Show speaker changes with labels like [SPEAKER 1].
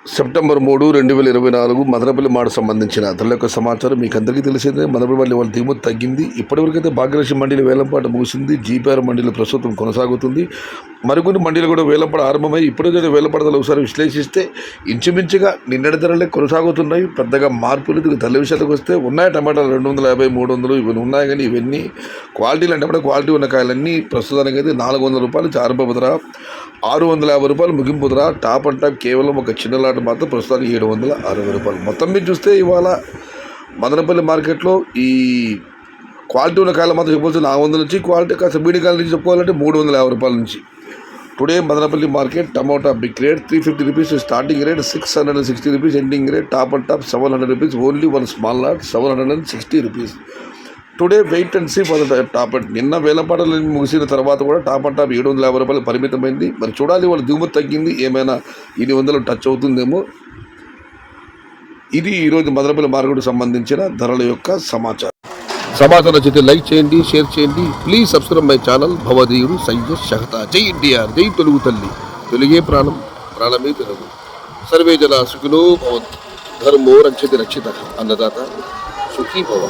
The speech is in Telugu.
[SPEAKER 1] సెప్టెంబర్ 3, 2024 మదనపల్లి మాట సంబంధించిన ధరల యొక్క సమాచారం మీకు అందరికీ తెలిసిందే. మదనపల్లి వాళ్ళ దిగుమతి తగ్గింది. ఇప్పటివరకైతే భాగ్యలక్ష్మి మండీలు వేలంపాట ముగిసింది. జీపీఆర్ మండీలు ప్రస్తుతం కొనసాగుతుంది. మరికొన్ని మండీలు కూడా వేలంపాట ఆరంభమై ఇప్పటికైతే వేలంపాటలు ఒకసారి విశ్లేషిస్తే ఇంచుమించుగా నిన్నటి ధరలే కొనసాగుతున్నాయి. పెద్దగా మార్పులు ధరల విషయాలకు వస్తే ఉన్నాయి. టమాటాలు 250, 300 ఇవన్నీ ఉన్నాయి. కానీ ఇవన్నీ క్వాలిటీలు అంటే కూడా క్వాలిటీ ఉన్న కాయలన్నీ ప్రస్తుతానికి అయితే 400 రూపాయలు ఆరంభ ధర, 650 రూపాయలు ముగింపు ధర. టాప్ అండ్ టాప్ కేవలం ఒక చిన్న లాట్ మాత్రం ప్రస్తుతానికి 760 రూపాయలు. మొత్తం మీద చూస్తే ఇవాళ మదనపల్లి మార్కెట్లో ఈ క్వాలిటీ ఉన్న కాయలు మాత్రం చెప్పాల్సి 400 నుంచి, క్వాలిటీ కాస్త బీడి కాయల నుంచి చెప్పుకోవాలంటే 350 రూపాయల నుంచి. Today Madanapalle market tomato big rate 350 rupees starting rate, 660 rupees ending rate. Top and top 700 rupees, only one small lot 760 rupees. Today wait and see for the top and. నిన్న వేలంపాటలు ముగిసిన తర్వాత కూడా టాప్ అండ్ టాప్ 750 రూపాయలు పరిమితమైంది. మరి చూడాలి వాళ్ళ దిగుమతి తగ్గింది, ఏమైనా 800 టచ్ అవుతుందేమో. ఇది ఈరోజు మదనపల్లి మార్కెట్కు సంబంధించిన ధరల యొక్క సమాచారం నచ్చితే లైక్ చేయండి, షేర్ చేయండి. ప్లీజ్ సబ్స్క్రైబ్ మై ఛానల్ భవదీయుడు సయ్యద్ షహతా. జై ఎన్టీఆర్, జై తెలుగు తల్లి, తెలుగే ప్రాణం, ప్రాణమే తెలుగు. సర్వే జన సుఖినో భవంతు, ధర్మో రక్షతి రక్షిత, అన్నదాత సుఖీ భవ.